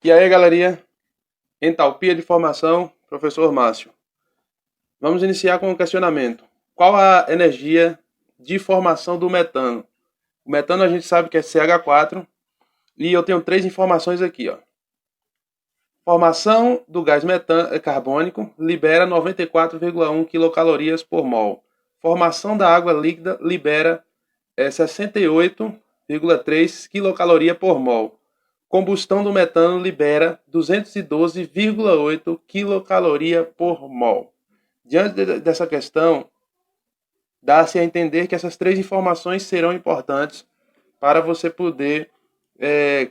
E aí, galerinha? Entalpia de formação, professor Márcio. Vamos iniciar com um questionamento. Qual a energia de formação do metano? O metano a gente sabe que é CH4 e eu tenho três informações aqui, ó. Formação do gás carbônico libera 94,1 quilocalorias por mol. Formação da água líquida libera 68,3 quilocalorias por mol. Combustão do metano libera 212,8 quilocalorias por mol. Diante dessa questão, dá-se a entender que essas três informações serão importantes para você poder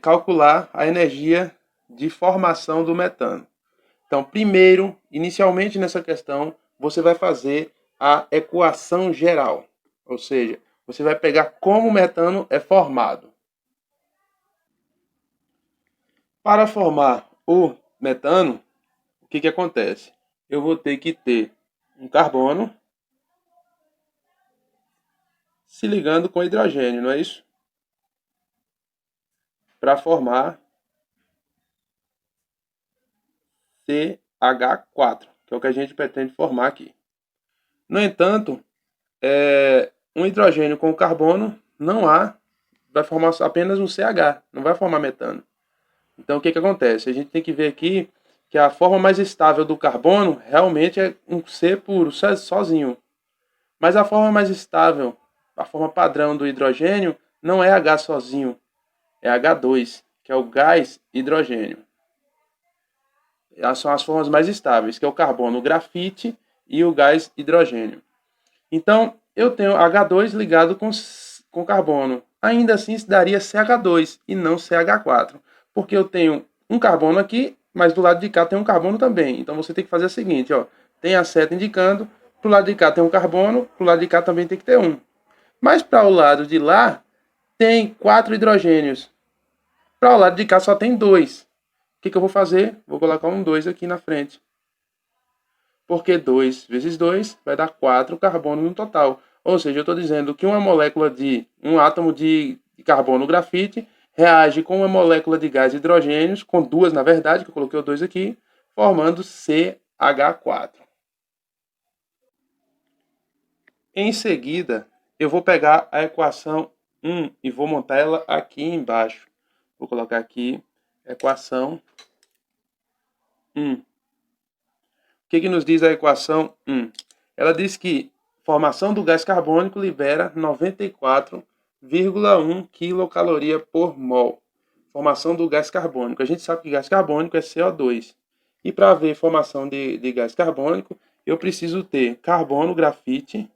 calcular a energia de formação do metano. Então, primeiro, inicialmente nessa questão, você vai fazer a equação geral, ou seja, você vai pegar como o metano é formado. Para formar o metano, o que acontece? Eu vou ter que ter um carbono se ligando com hidrogênio, não é isso? Para formar CH4, que é o que a gente pretende formar aqui. No entanto, um hidrogênio com carbono não há, vai formar apenas um CH, não vai formar metano. Então o que acontece? A gente tem que ver aqui que a forma mais estável do carbono realmente é um C puro, sozinho. Mas a forma mais estável, a forma padrão do hidrogênio, não é H sozinho, é H2, que é o gás hidrogênio. Essas são as formas mais estáveis, que é o carbono, o grafite e o gás hidrogênio. Então, eu tenho H2 ligado com carbono. Ainda assim, isso daria CH2 e não CH4, porque eu tenho um carbono aqui, mas do lado de cá tem um carbono também. Então, você tem que fazer o seguinte, ó, tem a seta indicando, pro lado de cá tem um carbono, pro lado de cá também tem que ter um. Mas para o lado de lá, tem 4 hidrogênios. Para o lado de cá só tem 2. O que eu vou fazer? Vou colocar um 2 aqui na frente. Porque 2 vezes 2 vai dar 4 carbono no total. Ou seja, eu estou dizendo que uma molécula de um átomo de carbono grafite reage com uma molécula de gás hidrogênios, com duas na verdade, que eu coloquei o 2 aqui, formando CH4. Em seguida, eu vou pegar a equação 1 e vou montar ela aqui embaixo. Vou colocar aqui equação 1. O que nos diz a equação 1? Ela diz que formação do gás carbônico libera 94,1 quilocaloria por mol. Formação do gás carbônico. A gente sabe que gás carbônico é CO2. E para ver formação de gás carbônico, eu preciso ter carbono, grafite,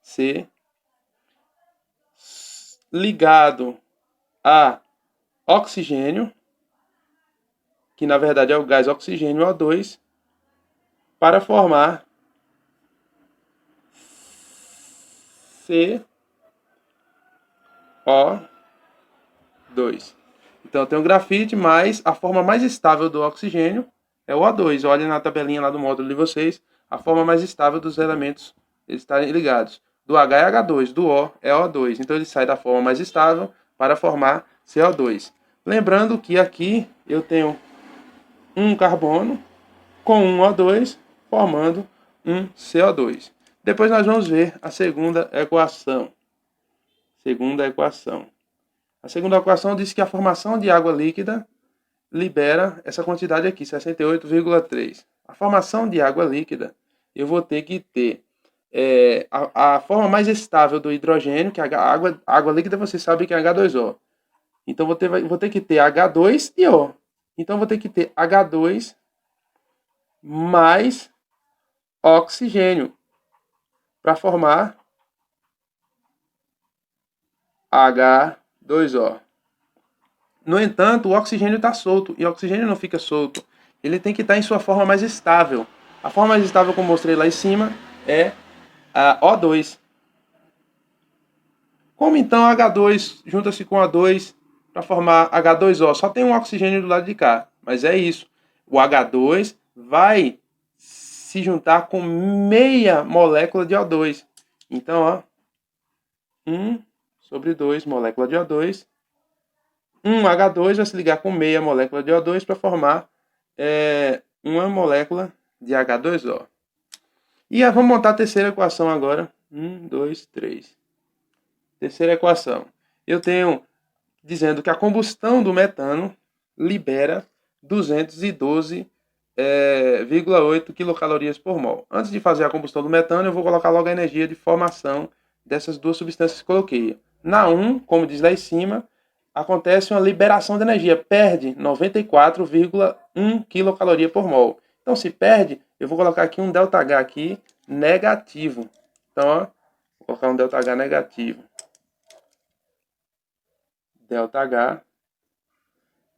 C, ligado a oxigênio, que na verdade é o gás oxigênio O2, para formar CO2. Então eu tenho grafite, mas a forma mais estável do oxigênio é o O2. Olhem na tabelinha lá do módulo de vocês, a forma mais estável dos elementos eles estarem ligados. Do H é H2, do O é O2. Então ele sai da forma mais estável para formar CO2. Lembrando que aqui eu tenho um carbono com um O2 formando um CO2. Depois nós vamos ver a segunda equação. A segunda equação diz que a formação de água líquida libera essa quantidade aqui, 68,3. A formação de água líquida, eu vou ter que ter a forma mais estável do hidrogênio, que é a água líquida, você sabe que é H2O. Então vou ter que ter H2 e O. Então vou ter que ter H2 mais oxigênio para formar H2O. No entanto, o oxigênio está solto e o oxigênio não fica solto. Ele tem que estar em sua forma mais estável. A forma mais estável, como eu mostrei lá em cima, é a O2. Como então H2 junta-se com O2 para formar H2O? Só tem um oxigênio do lado de cá, mas é isso. O H2 vai se juntar com meia molécula de O2. Então, ó, 1 sobre 2 molécula de O2 Um H2 vai se ligar com meia molécula de O2 para formar uma molécula de H2O. E vamos montar a terceira equação agora. 1, 2, 3. Terceira equação. Eu tenho dizendo que a combustão do metano libera 212,8 quilocalorias por mol. Antes de fazer a combustão do metano, eu vou colocar logo a energia de formação dessas duas substâncias que coloquei. Na 1, como diz lá em cima, acontece uma liberação de energia, perde 94,1 quilocaloria por mol. Então, se perde, eu vou colocar aqui um ΔH aqui negativo. Então, ó, vou colocar um ΔH negativo. ΔH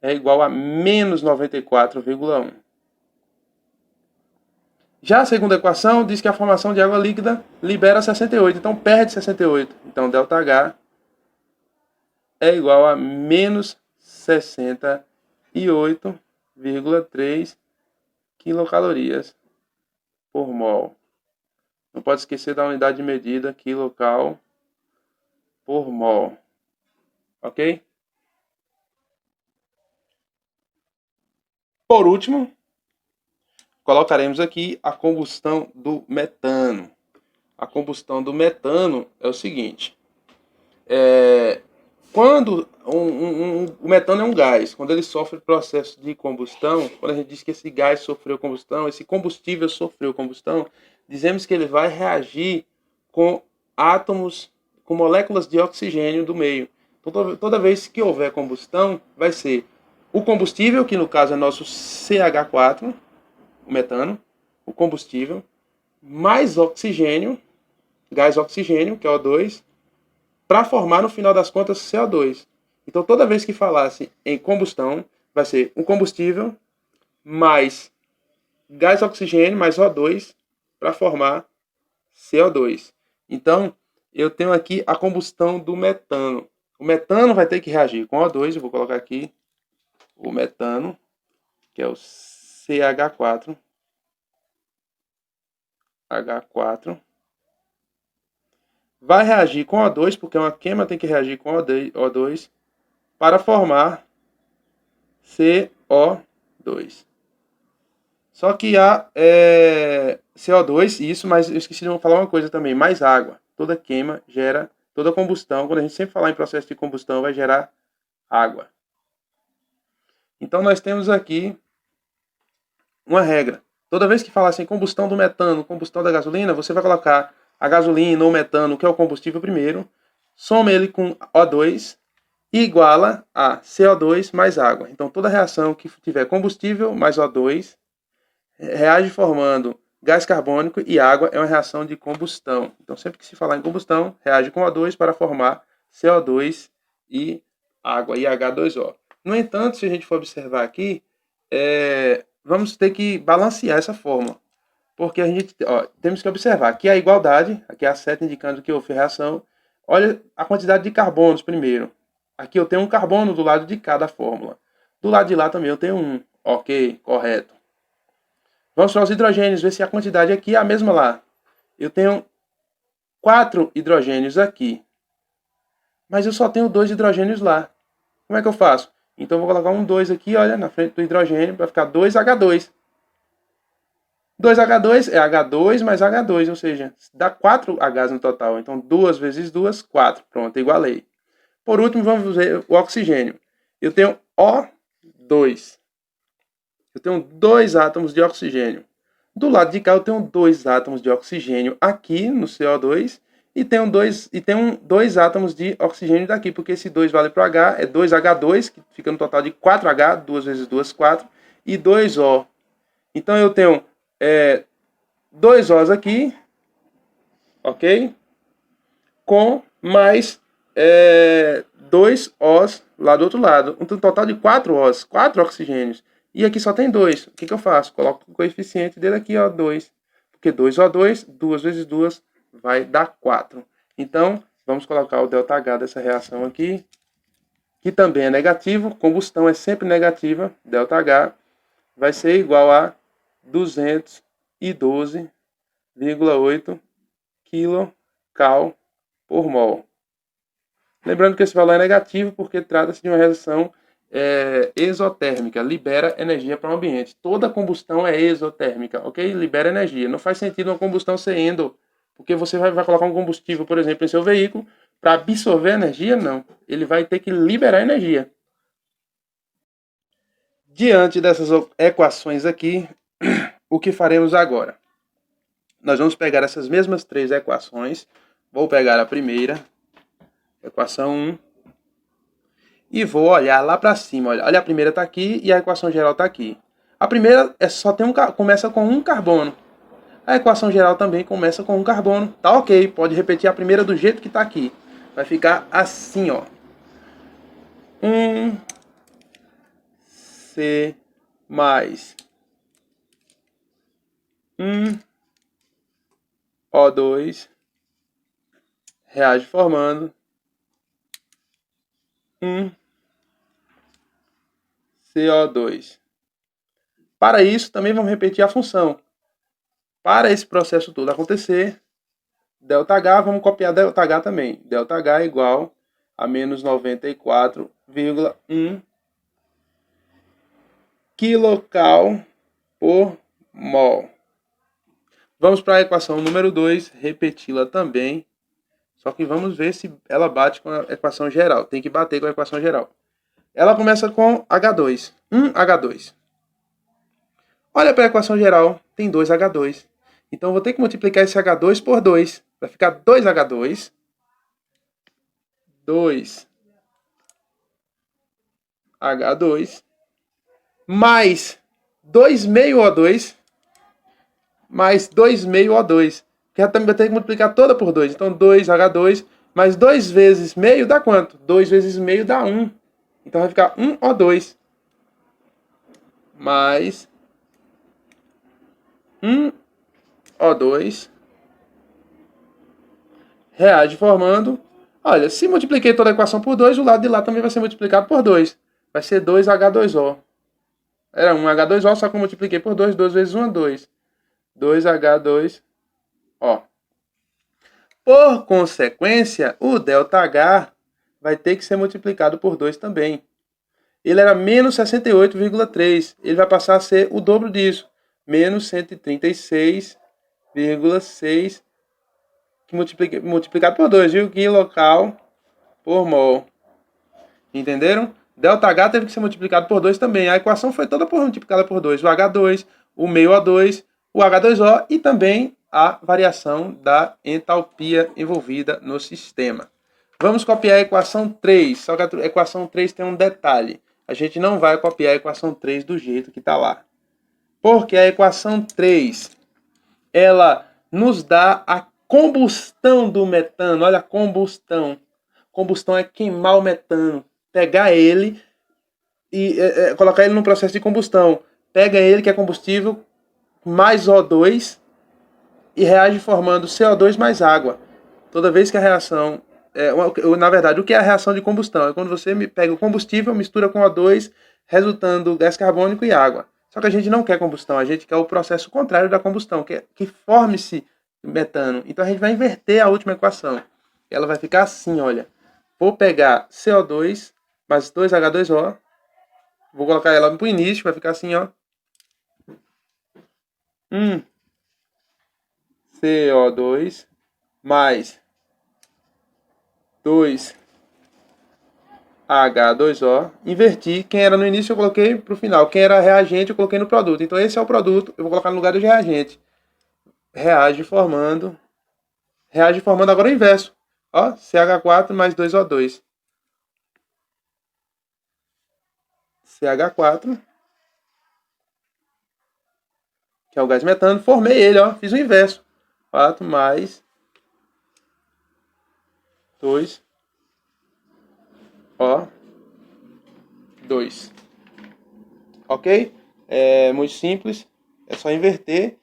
é igual a menos 94,1. Já a segunda equação diz que a formação de água líquida libera 68, então perde 68. Então, ΔH é igual a menos 68,3 quilocalorias por mol. Não pode esquecer da unidade de medida, quilocal por mol. Ok? Por último, colocaremos aqui a combustão do metano. A combustão do metano é o seguinte. Quando o metano é um gás, quando ele sofre processo de combustão, quando a gente diz que esse gás sofreu combustão, esse combustível sofreu combustão, dizemos que ele vai reagir com átomos, com moléculas de oxigênio do meio. Toda vez que houver combustão, vai ser o combustível, que no caso é nosso CH4, o metano, o combustível, mais oxigênio, gás oxigênio, que é O2, para formar, no final das contas, CO2. Então, toda vez que falasse em combustão, vai ser um combustível mais gás oxigênio mais O2 para formar CO2. Então, eu tenho aqui a combustão do metano. O metano vai ter que reagir com O2, eu vou colocar aqui o metano, que é o CH4, H4, vai reagir com O2, porque uma queima tem que reagir com O2 para formar CO2. Só que há CO2, isso, mas eu esqueci de falar uma coisa também, mais água. Toda queima gera, toda combustão, quando a gente sempre falar em processo de combustão, vai gerar água. Então nós temos aqui uma regra. Toda vez que falar assim, combustão do metano, combustão da gasolina, você vai colocar a gasolina ou o metano, que é o combustível primeiro, soma ele com O2 e iguala a CO2 mais água. Então toda reação que tiver combustível mais O2 reage formando gás carbônico e água, é uma reação de combustão. Então sempre que se falar em combustão, reage com O2 para formar CO2 e água, e H2O. No entanto, se a gente for observar aqui, vamos ter que balancear essa fórmula. Porque a gente temos que observar aqui a igualdade, aqui a seta indicando que houve reação. Olha a quantidade de carbonos primeiro. Aqui eu tenho um carbono do lado de cada fórmula. Do lado de lá também eu tenho um. Ok, correto. Vamos para os hidrogênios, ver se a quantidade aqui é a mesma lá. Eu tenho 4 hidrogênios aqui. Mas eu só tenho 2 hidrogênios lá. Como é que eu faço? Então eu vou colocar um 2 aqui, olha, na frente do hidrogênio, para ficar 2H2. 2H2 é H2 mais H2, ou seja, dá 4 Hs no total. Então 2 vezes 2, 4. Pronto, igualei. Por último, vamos ver o oxigênio. Eu tenho O2. Eu tenho 2 átomos de oxigênio. Do lado de cá eu tenho 2 átomos de oxigênio aqui no CO2 e tenho 2 átomos de oxigênio daqui, porque esse 2 vale para o H, é 2H2, que fica no total de 4H, 2 vezes 2, 4, e 2O. Então eu tenho 2 Os aqui, ok? Com mais 2 Os lá do outro lado. Um total de 4 Os, 4 oxigênios. E aqui só tem 2. O que eu faço? Coloco o coeficiente dele aqui, ó, 2. Porque 2O2, 2 vezes 2 vai dar 4. Então, vamos colocar o ΔH dessa reação aqui, que também é negativo. Combustão é sempre negativa. ΔH vai ser igual a 212,8 kcal por mol. Lembrando que esse valor é negativo porque trata-se de uma reação exotérmica, libera energia para o ambiente. Toda combustão é exotérmica, ok? Libera energia. Não faz sentido uma combustão ser endo, porque você vai colocar um combustível, por exemplo, em seu veículo, para absorver energia? Não. Ele vai ter que liberar energia. Diante dessas equações aqui, o que faremos agora? Nós vamos pegar essas mesmas três equações. Vou pegar a primeira, equação 1, e vou olhar lá para cima. Olha, a primeira está aqui e a equação geral está aqui. A primeira começa com um carbono. A equação geral também começa com um carbono. Tá ok, pode repetir a primeira do jeito que está aqui. Vai ficar assim, ó. 1C mais 1O2 reage formando 1CO2. Para isso, também vamos repetir a função. Para esse processo todo acontecer, ΔH, vamos copiar ΔH também. ΔH é igual a menos 94,1 kcal por mol. Vamos para a equação número 2, repeti-la também. Só que vamos ver se ela bate com a equação geral. Tem que bater com a equação geral. Ela começa com H2. 1H2. Olha para a equação geral, tem 2H2. Então, vou ter que multiplicar esse H2 por 2. Vai ficar 2H2. 2H2. Mais 2,5O2. Mais 2,5O2. Que também vai ter que multiplicar toda por 2. Então, 2H2 mais 2 vezes meio dá quanto? 2 vezes meio dá 1. Então, vai ficar 1O2. Mais 1O2 reage formando. Olha, se multipliquei toda a equação por 2, o lado de lá também vai ser multiplicado por 2. Vai ser 2H2O. Era 1H2O, só que eu multipliquei por 2. 2 vezes 1 é 2. 2H2O. Por consequência, o ΔH vai ter que ser multiplicado por 2 também. Ele era menos 68,3. Ele vai passar a ser o dobro disso. Menos 136,6 multiplicado por 2, viu? Quilocal por mol. Entenderam? ΔH teve que ser multiplicado por 2 também. A equação foi toda multiplicada por 2. O H2, o meio O2, o H2O e também a variação da entalpia envolvida no sistema. Vamos copiar a equação 3. Só que a equação 3 tem um detalhe. A gente não vai copiar a equação 3 do jeito que está lá. Porque a equação 3, ela nos dá a combustão do metano. Olha a combustão. Combustão é queimar o metano. Pegar ele e colocar ele no processo de combustão. Pega ele, que é combustível, mais O2 e reage formando CO2 mais água. Toda vez que a reação... na verdade, o que é a reação de combustão? É quando você pega o combustível, mistura com O2, resultando gás carbônico e água. Só que a gente não quer combustão, a gente quer o processo contrário da combustão, que forme-se metano. Então a gente vai inverter a última equação. Ela vai ficar assim, olha. Vou pegar CO2 mais 2H2O. Vou colocar ela para o início, vai ficar assim, ó. CO2 mais 2H2O. Inverti. Quem era no início eu coloquei para o final. Quem era reagente eu coloquei no produto. Então esse é o produto. Eu vou colocar no lugar do reagente. Reage formando agora o inverso. Ó, CH4 mais 2O2. CH4, que é o gás metano. Formei ele, ó. Fiz o inverso. 4 mais 2O2. Ok? É muito simples. É só inverter.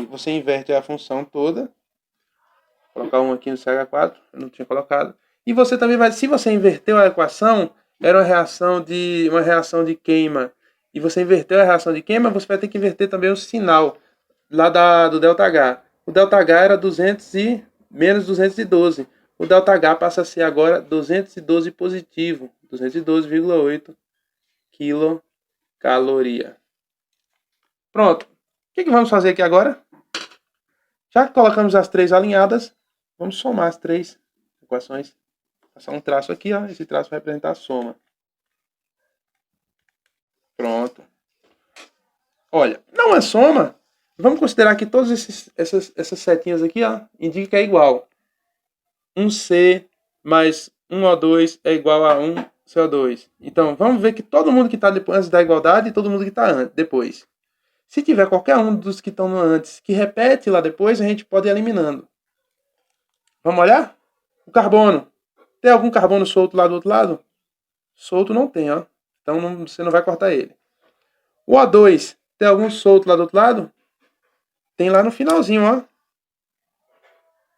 Você inverte a função toda. Vou colocar um aqui no CH4. Eu não tinha colocado. E você também vai... Se você inverteu a equação, era uma reação de queima. E você inverteu a reação de queima, você vai ter que inverter também o sinal lá do ΔH. O ΔH era menos 212. o ΔH passa a ser agora 212 positivo, 212,8 quilocaloria. Pronto. O que vamos fazer aqui agora? Já que colocamos as três alinhadas, vamos somar as três equações. Passar um traço aqui, ó. Esse traço vai representar a soma. Pronto. Olha, não é soma. Vamos considerar que todas essas setinhas aqui, ó, indicam que é igual. 1C mais 1O2 é igual a 1CO2. Então, vamos ver que todo mundo que está antes da igualdade e todo mundo que está depois. Se tiver qualquer um dos que estão antes que repete lá depois, a gente pode ir eliminando. Vamos olhar? O carbono. Tem algum carbono solto lá do outro lado? Solto não tem, ó. Então você não vai cortar ele. O O2. Tem algum solto lá do outro lado? Tem lá no finalzinho, ó.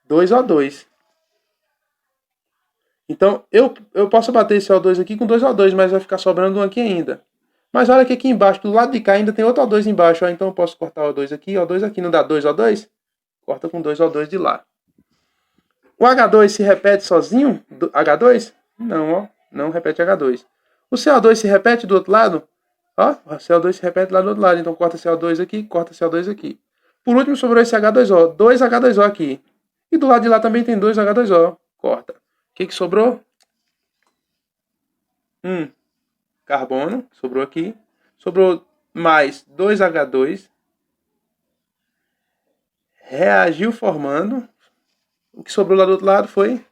2O2. Então, eu posso bater esse O2 aqui com 2O2, mas vai ficar sobrando um aqui ainda. Mas olha que aqui embaixo, do lado de cá, ainda tem outro O2 embaixo. Ó. Então eu posso cortar o O2 aqui, não dá 2O2? Corta com 2O2 de lá. O H2 se repete sozinho? H2? Não, ó. Não repete H2. O CO2 se repete do outro lado? Ó, o CO2 se repete lá do outro lado. Então corta CO2 aqui, corta CO2 aqui. Por último, sobrou esse H2O. 2 H2O aqui. E do lado de lá também tem 2 H2O. Corta. O que sobrou? Carbono, sobrou aqui. Sobrou mais 2H2. Reagiu formando. O que sobrou lá do outro lado foi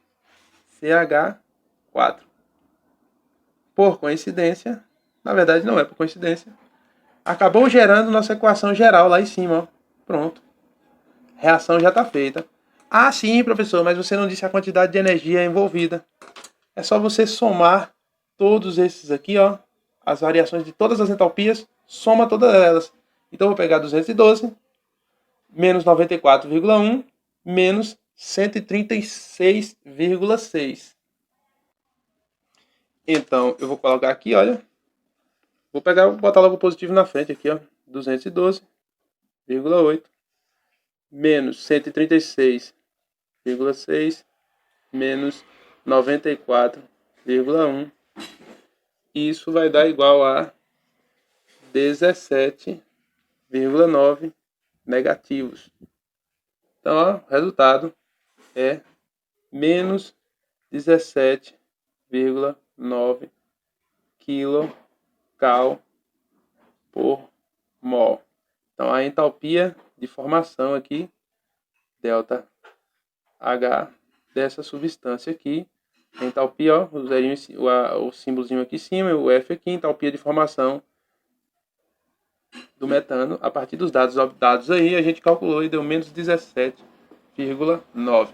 CH4. Por coincidência, na verdade não é por coincidência, acabou gerando nossa equação geral lá em cima. Ó. Pronto. Reação já está feita. Ah, sim, professor, mas você não disse a quantidade de energia envolvida. É só você somar todos esses aqui, ó, as variações de todas as entalpias, soma todas elas. Então eu vou pegar 212 menos 94,1 menos 136,6. Então eu vou colocar aqui, olha. Vou botar logo o positivo na frente aqui, ó. 212,8 menos 136,6 menos 94,1. Isso vai dar igual a 17,9 negativos. Então, ó, o resultado é menos 17,9 kcal por mol. Então, a entalpia de formação aqui, ΔH, dessa substância aqui, a entalpia, ó, o símbolozinho aqui em cima, o F aqui, entalpia de formação do metano, a partir dos dados aí, a gente calculou e deu menos 17,9.